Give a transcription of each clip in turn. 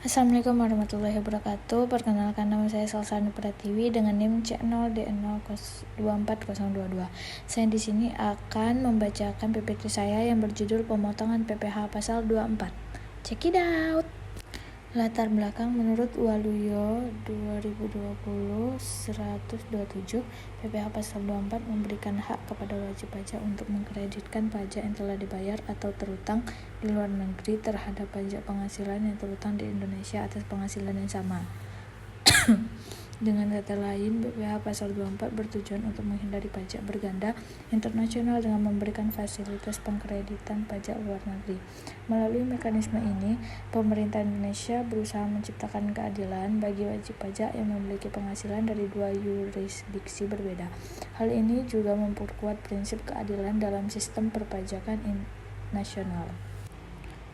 Assalamualaikum warahmatullahi wabarakatuh. Perkenalkan, nama saya Salsani Pratiwi dengan NIM C0D0240022. Saya di sini akan membacakan PPT saya yang berjudul Pemotongan PPh Pasal 24. Check it out. Latar belakang menurut Waluyo 2020-127, PPh Pasal 24 memberikan hak kepada wajib pajak untuk mengkreditkan pajak yang telah dibayar atau terutang di luar negeri terhadap pajak penghasilan yang terutang di Indonesia atas penghasilan yang sama. Dengan kata lain, PPh Pasal 24 bertujuan untuk menghindari pajak berganda internasional dengan memberikan fasilitas pengkreditan pajak luar negeri. Melalui mekanisme ini, pemerintah Indonesia berusaha menciptakan keadilan bagi wajib pajak yang memiliki penghasilan dari dua yurisdiksi berbeda. Hal ini juga memperkuat prinsip keadilan dalam sistem perpajakan nasional.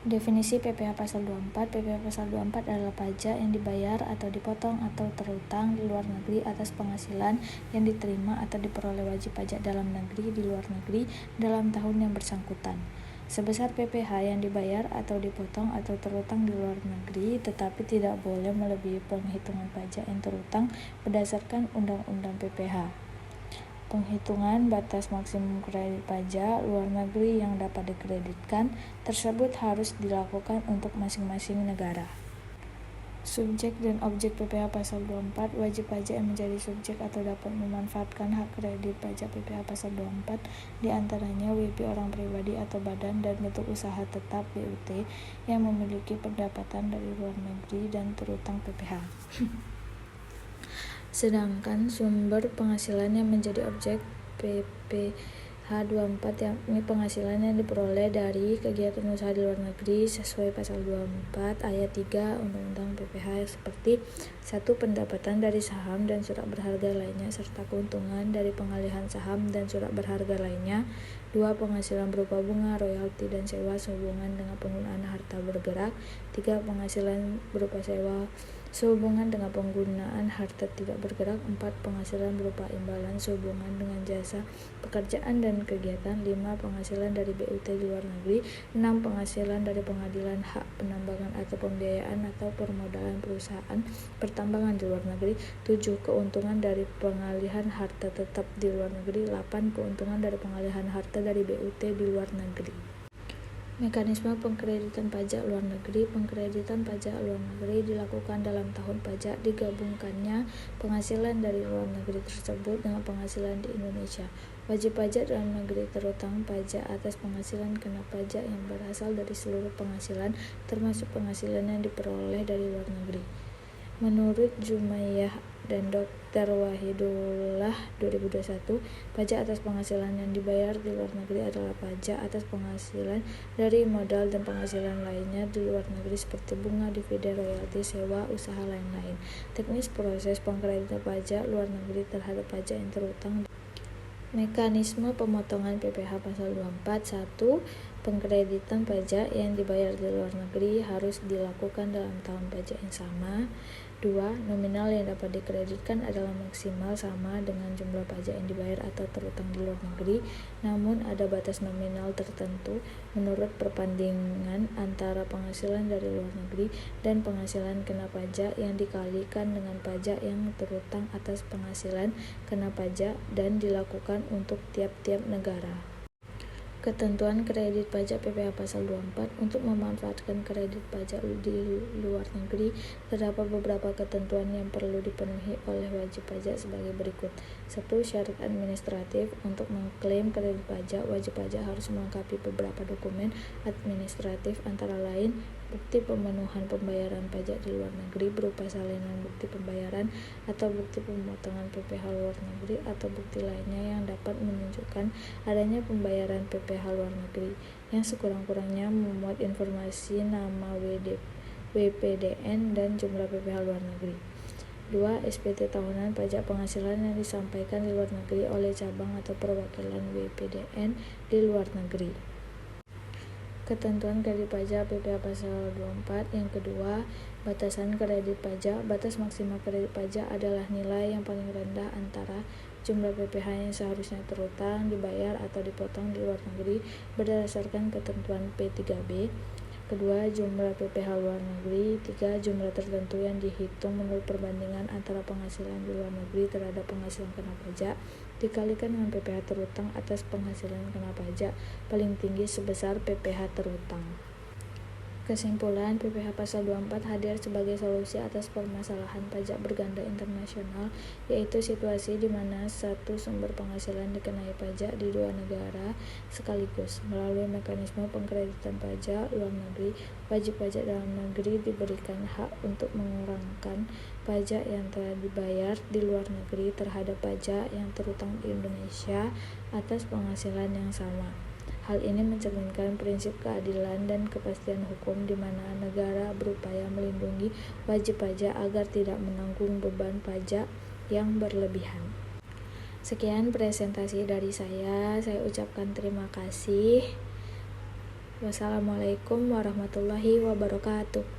Definisi PPh Pasal 24. PPh Pasal 24 adalah pajak yang dibayar atau dipotong atau terutang di luar negeri atas penghasilan yang diterima atau diperoleh wajib pajak dalam negeri di luar negeri dalam tahun yang bersangkutan. Sebesar PPh yang dibayar atau dipotong atau terutang di luar negeri, tetapi tidak boleh melebihi penghitungan pajak yang terutang berdasarkan Undang-Undang PPh. Penghitungan batas maksimum kredit pajak luar negeri yang dapat dikreditkan tersebut harus dilakukan untuk masing-masing negara. Subjek dan objek PPh Pasal 24. Wajib pajak yang menjadi subjek atau dapat memanfaatkan hak kredit pajak PPh Pasal 24 diantaranya WP orang pribadi atau badan dan bentuk usaha tetap BUT yang memiliki pendapatan dari luar negeri dan terutang PPh. Sedangkan sumber penghasilan yang menjadi objek PPh 24 yakni penghasilan yang diperoleh dari kegiatan usaha di luar negeri sesuai Pasal 24 ayat 3 Undang-Undang PPh seperti 1. Pendapatan dari saham dan surat berharga lainnya serta keuntungan dari pengalihan saham dan surat berharga lainnya. 2. Penghasilan berupa bunga, royalti, dan sewa sehubungan dengan penggunaan harta bergerak. 3. Penghasilan berupa sewa sehubungan dengan penggunaan harta tidak bergerak. 4. Penghasilan berupa imbalan sehubungan dengan jasa pekerjaan dan kegiatan. 5. Penghasilan dari BUT di luar negeri. 6. Penghasilan dari pengadilan hak penambangan atau pembiayaan atau permodalan perusahaan pertambangan di luar negeri. 7. Keuntungan dari pengalihan harta tetap di luar negeri. 8. Keuntungan dari pengalihan harta dari BUT di luar negeri. Mekanisme pengkreditan pajak luar negeri. Pengkreditan pajak luar negeri dilakukan dalam tahun pajak digabungkannya penghasilan dari luar negeri tersebut dengan penghasilan di Indonesia. Wajib pajak dalam negeri terutang pajak atas penghasilan kena pajak yang berasal dari seluruh penghasilan termasuk penghasilan yang diperoleh dari luar negeri. Menurut Jumayyah dan Dr. Wahidullah 2021, pajak atas penghasilan yang dibayar di luar negeri adalah pajak atas penghasilan dari modal dan penghasilan lainnya di luar negeri seperti bunga, dividen, royalti, sewa, usaha lain-lain. Teknis proses pengkreditan pajak luar negeri terhadap pajak yang terutang. Mekanisme pemotongan PPh Pasal 24. 1. Pengkreditan pajak yang dibayar di luar negeri harus dilakukan dalam tahun pajak yang sama. 2. Nominal yang dapat dikreditkan adalah maksimal sama dengan jumlah pajak yang dibayar atau terutang di luar negeri, namun ada batas nominal tertentu menurut perbandingan antara penghasilan dari luar negeri dan penghasilan kena pajak yang dikalikan dengan pajak yang terutang atas penghasilan kena pajak dan dilakukan untuk tiap-tiap negara. Ketentuan kredit pajak PPh Pasal 24. Untuk memanfaatkan kredit pajak di luar negeri, terdapat beberapa ketentuan yang perlu dipenuhi oleh wajib pajak sebagai berikut. 1. Syarat administratif. Untuk mengklaim kredit pajak, wajib pajak harus melengkapi beberapa dokumen administratif antara lain bukti pemenuhan pembayaran pajak di luar negeri berupa salinan bukti pembayaran atau bukti pemotongan PPh luar negeri atau bukti lainnya yang dapat menunjukkan adanya pembayaran PPh luar negeri yang sekurang-kurangnya memuat informasi nama WPDN dan jumlah PPh luar negeri. 2. SPT tahunan pajak penghasilan yang disampaikan di luar negeri oleh cabang atau perwakilan WPDN di luar negeri. Ketentuan kredit pajak PPh Pasal 24. Yang kedua, batasan kredit pajak. Batas maksimal kredit pajak adalah nilai yang paling rendah antara jumlah PPh yang seharusnya terutang, dibayar, atau dipotong di luar negeri berdasarkan ketentuan P3B. Kedua, jumlah PPh luar negeri. 3. Jumlah tertentu yang dihitung menurut perbandingan antara penghasilan di luar negeri terhadap penghasilan kena pajak dikalikan dengan PPh terutang atas penghasilan kena pajak paling tinggi sebesar PPh terutang. Kesimpulan, PPh Pasal 24 hadir sebagai solusi atas permasalahan pajak berganda internasional, yaitu situasi di mana satu sumber penghasilan dikenai pajak di dua negara sekaligus. Melalui mekanisme pengkreditan pajak luar negeri, wajib pajak dalam negeri diberikan hak untuk mengurangkan pajak yang telah dibayar di luar negeri terhadap pajak yang terutang di Indonesia atas penghasilan yang sama. Hal ini mencerminkan prinsip keadilan dan kepastian hukum di mana negara berupaya melindungi wajib pajak agar tidak menanggung beban pajak yang berlebihan. Sekian presentasi dari saya ucapkan terima kasih. Wassalamualaikum warahmatullahi wabarakatuh.